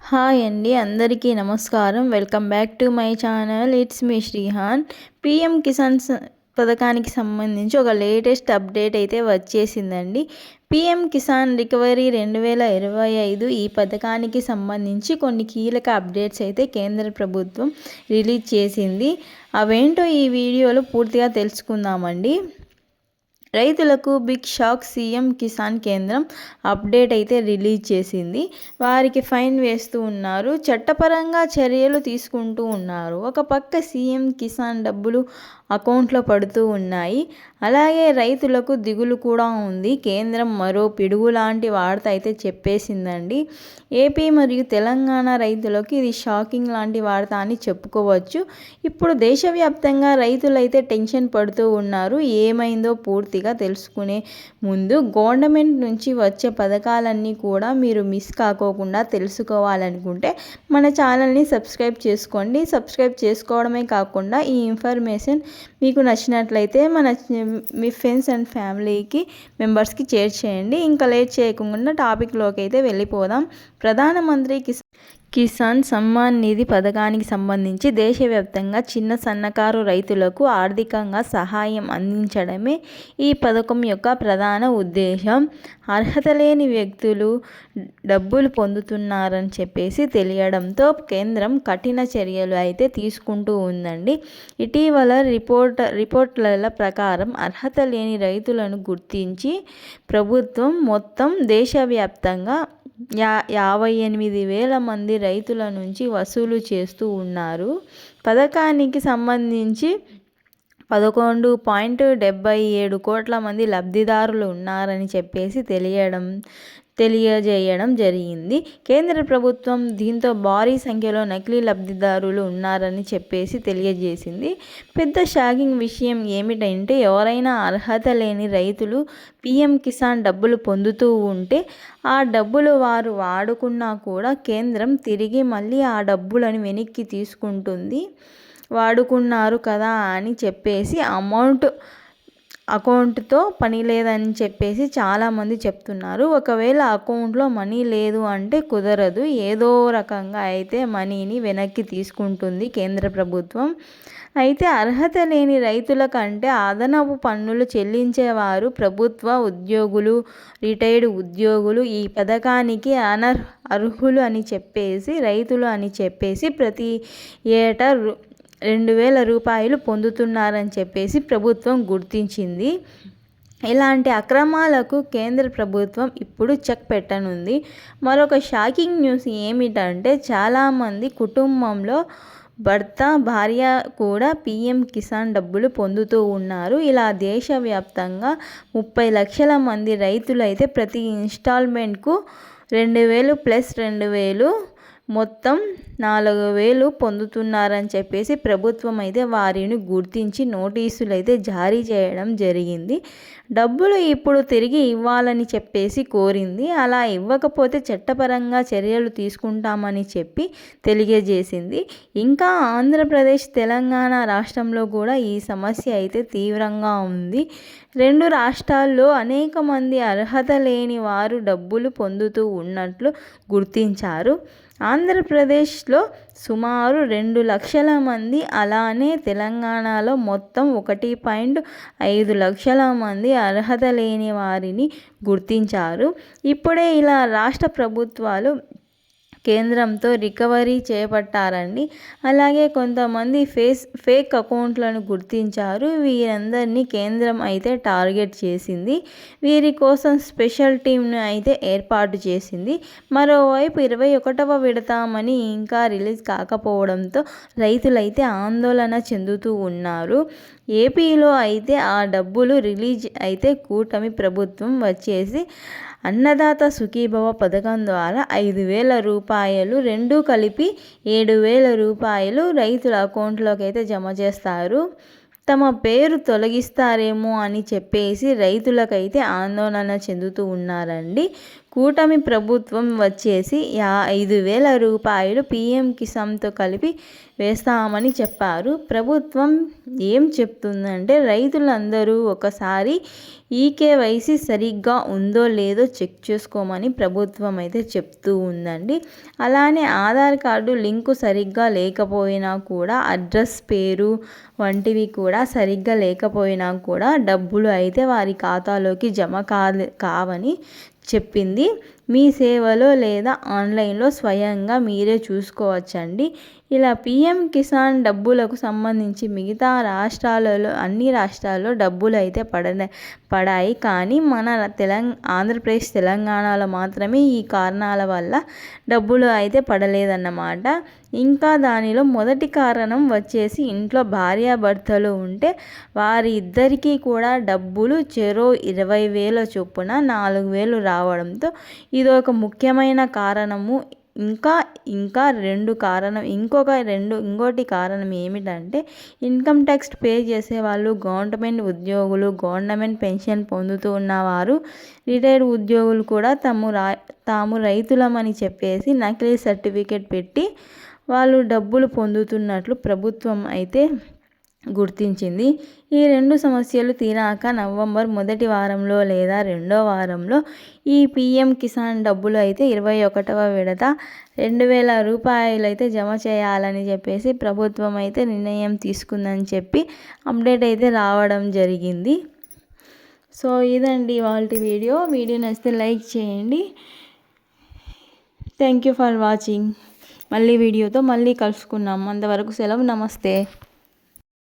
Hi అండి, అందరికీ నమస్కారం. Welcome back to my channel. It's me Shrihan. PM Kisan పథకానికి సంబంధించి ఒక లేటెస్ట్ అప్డేట్ అయితే వచ్చేసిందండి. పీఎం కిసాన్ రికవరీ 2025 ఈ పథకానికి సంబంధించి కొన్ని కీలక అప్డేట్స్ అయితే కేంద్ర ప్రభుత్వం రిలీజ్ చేసింది. అవేంటో ఈ వీడియోలో పూర్తిగా తెలుసుకుందామండి. రైతులకు బిగ్ షాక్. సీఎం కిసాన్ కేంద్రం అప్డేట్ అయితే రిలీజ్ చేసింది. వారికి ఫైన్ వేస్తూ ఉన్నారు, చట్టపరంగా చర్యలు తీసుకుంటూ ఉన్నారు. ఒక పక్క సీఎం కిసాన్ డబ్బులు అకౌంట్లో పడుతూ ఉన్నాయి. అలాగే రైతులకు దిగులు కూడా ఉంది. కేంద్రం మరో పిడుగు లాంటి వార్త అయితే చెప్పేసిందండి. ఏపీ మరియు తెలంగాణ రైతులకు ఇది షాకింగ్ లాంటి వార్త అని చెప్పుకోవచ్చు. ఇప్పుడు దేశవ్యాప్తంగా రైతులైతే టెన్షన్ పడుతూ ఉన్నారు. ఏమైందో పూర్తిగా తెలుసుకునే ముందు గవర్నమెంట్ నుంచి వచ్చే పథకాలన్నీ కూడా మీరు మిస్ కాకోకుండా తెలుసుకోవాలనుకుంటే మన ఛానల్ని సబ్స్క్రైబ్ చేసుకోండి. సబ్స్క్రైబ్ చేసుకోవడమే కాకుండా ఈ ఇన్ఫర్మేషన్ మీకు నచ్చినట్లయితే మీ ఫ్రెండ్స్ అండ్ ఫ్యామిలీకి మెంబర్స్కి షేర్ చేయండి. ఇంకా లేట్ చేయకుండా టాపిక్లోకి అయితే వెళ్ళిపోదాం. ప్రధానమంత్రి కిసాన్ సమ్మాన్ నిధి పథకానికి సంబంధించి దేశవ్యాప్తంగా చిన్న సన్నకారు రైతులకు ఆర్థికంగా సహాయం అందించడమే ఈ పథకం యొక్క ప్రధాన ఉద్దేశం. అర్హత లేని వ్యక్తులు డబ్బులు పొందుతున్నారని చెప్పేసి తెలియడంతో కేంద్రం కఠిన చర్యలు అయితే తీసుకుంటూ ఉందండి. ఇటీవల రిపోర్ట్ల ప్రకారం అర్హత లేని రైతులను గుర్తించి ప్రభుత్వం మొత్తం దేశవ్యాప్తంగా 58,000 మంది రైతుల నుంచి వసూలు చేస్తూ ఉన్నారు. పథకానికి సంబంధించి 11.77 కోట్ల మంది లబ్ధిదారులు ఉన్నారని చెప్పేసి తెలియజేయడం జరిగింది. కేంద్ర ప్రభుత్వం దీంతో భారీ సంఖ్యలో నకిలీ లబ్ధిదారులు ఉన్నారని చెప్పేసి తెలియజేసింది. పెద్ద షాకింగ్ విషయం ఏమిటంటే ఎవరైనా అర్హత లేని రైతులు పీఎం కిసాన్ డబ్బులు పొందుతూ ఉంటే ఆ డబ్బులు వారు వాడుకున్నా కూడా కేంద్రం తిరిగి మళ్ళీ ఆ డబ్బులను వెనక్కి తీసుకుంటుంది. వాడుకున్నారు కదా అని చెప్పేసి అకౌంట్తో పని లేదని చెప్పేసి చాలామంది చెప్తున్నారు. ఒకవేళ అకౌంట్లో మనీ లేదు అంటే కుదరదు. ఏదో రకంగా అయితే మనీని వెనక్కి తీసుకుంటుంది కేంద్ర ప్రభుత్వం. అయితే అర్హత లేని రైతుల కంటే అదనపు పన్నులు చెల్లించేవారు ప్రభుత్వ ఉద్యోగులు, రిటైర్డ్ ఉద్యోగులు ఈ పథకానికి అర్హులు అని చెప్పేసి రైతులు అని చెప్పేసి ప్రతి ఏటా 2,000 రూపాయలు పొందుతున్నారని చెప్పేసి ప్రభుత్వం గుర్తించింది. ఇలాంటి అక్రమాలకు కేంద్ర ప్రభుత్వం ఇప్పుడు చెక్ పెట్టనుంది. మరొక షాకింగ్ న్యూస్ ఏమిటంటే చాలామంది కుటుంబంలో భర్త, భార్య కూడా పీఎం కిసాన్ డబ్బులు పొందుతూ ఉన్నారు. ఇలా దేశవ్యాప్తంగా 30 లక్షల మంది రైతులైతే ప్రతి ఇన్స్టాల్మెంట్కు 2,000 ప్లస్ 2,000 మొత్తం 4,000 పొందుతున్నారని చెప్పేసి ప్రభుత్వం అయితే వారిని గుర్తించి నోటీసులు అయితే జారీ చేయడం జరిగింది. డబ్బులు ఇప్పుడు తిరిగి ఇవ్వాలని చెప్పేసి కోరింది. అలా ఇవ్వకపోతే చట్టపరంగా చర్యలు తీసుకుంటామని చెప్పి తెలియజేసింది. ఇంకా ఆంధ్రప్రదేశ్, తెలంగాణ రాష్ట్రంలో కూడా ఈ సమస్య అయితే తీవ్రంగా ఉంది. 2 రాష్ట్రాల్లో అనేక మంది అర్హత లేని వారు డబ్బులు పొందుతూ ఉన్నట్లు గుర్తించారు. ఆంధ్రప్రదేశ్లో సుమారు 2 లక్షల మంది, అలానే తెలంగాణలో మొత్తం 1.5 లక్షల మంది అర్హత లేని వారిని గుర్తించారు. ఇప్పుడే ఇలా రాష్ట్ర ప్రభుత్వాలు కేంద్రంతో రికవరీ చేపట్టారండి. అలాగే కొంతమంది ఫేక్ అకౌంట్లను గుర్తించారు. వీరందరినీ కేంద్రం అయితే టార్గెట్ చేసింది. వీరి కోసం స్పెషల్ టీంను అయితే ఏర్పాటు చేసింది. మరోవైపు 21వ విడత మనీ ఇంకా రిలీజ్ కాకపోవడంతో రైతులైతే ఆందోళన చెందుతూ ఉన్నారు. ఏపీలో అయితే ఆ డబ్బులు రిలీజ్ అయితే కూటమి ప్రభుత్వం వచ్చేసి అన్నదాత సుఖీభవ పథకం ద్వారా 5,000 రూపాయలు, రెండూ కలిపి 7,000 రూపాయలు రైతుల అకౌంట్లోకి అయితే జమ చేస్తారు. తమ పేరు తొలగిస్తారేమో అని చెప్పేసి రైతులకైతే ఆందోళన చెందుతూ ఉన్నారండి. కూటమి ప్రభుత్వం వచ్చేసి 5,000 రూపాయలు పీఎం కిసాన్తో కలిపి వేస్తామని చెప్పారు. ప్రభుత్వం ఏం చెప్తుందంటే రైతులందరూ ఒకసారి ఈకేవైసీ సరిగ్గా ఉందో లేదో చెక్ చేసుకోమని ప్రభుత్వం అయితే చెప్తూ ఉందండి. అలానే ఆధార్ కార్డు లింకు సరిగ్గా లేకపోయినా కూడా అడ్రస్, పేరు వంటివి కూడా సరిగ్గా లేకపోయినా కూడా డబ్బులు అయితే వారి ఖాతాలోకి జమ కావని చెప్పింది. మీ సేవలో లేదా ఆన్లైన్లో స్వయంగా మీరే చూసుకోవచ్చండి. ఇలా పీఎం కిసాన్ డబ్బులకు సంబంధించి మిగతా రాష్ట్రాలలో అన్ని రాష్ట్రాల్లో డబ్బులు అయితే పడాయి. కానీ మన ఆంధ్రప్రదేశ్, తెలంగాణలో మాత్రమే ఈ కారణాల వల్ల డబ్బులు అయితే పడలేదన్నమాట. ఇంకా దానిలో మొదటి కారణం వచ్చేసి ఇంట్లో భార్యాభర్తలు ఉంటే వారి ఇద్దరికీ కూడా డబ్బులు చెరో 20,000 చొప్పున 4,000 రావడంతో ఇదొక ముఖ్యమైన కారణము. ఇంకోటి కారణం ఏమిటంటే ఇన్కమ్ ట్యాక్స్ పే చేసే వాళ్ళు, గవర్నమెంట్ ఉద్యోగులు, గవర్నమెంట్ పెన్షన్ పొందుతూ ఉన్నవారు, రిటైర్డ్ ఉద్యోగులు కూడా తాము రైతులమని చెప్పేసి నకిలీ సర్టిఫికేట్ పెట్టి వాళ్ళు డబ్బులు పొందుతున్నట్లు ప్రభుత్వం అయితే గుర్తించింది. ఈ 2 సమస్యలు తీరాక నవంబర్ మొదటి వారంలో లేదా రెండో వారంలో ఈ పీఎం కిసాన్ డబ్బులు అయితే 21వ విడత 2,000 రూపాయలు అయితే జమ చేయాలని చెప్పేసి ప్రభుత్వం అయితే నిర్ణయం తీసుకుందని చెప్పి అప్డేట్ అయితే రావడం జరిగింది. సో ఇదండి ఇవాల్టి వీడియో నచ్చితే లైక్ చేయండి. Thank you for watching. మళ్ళీ వీడియోతో మళ్ళీ కలుసుకున్నాం. అంతవరకు సెలవు. నమస్తే.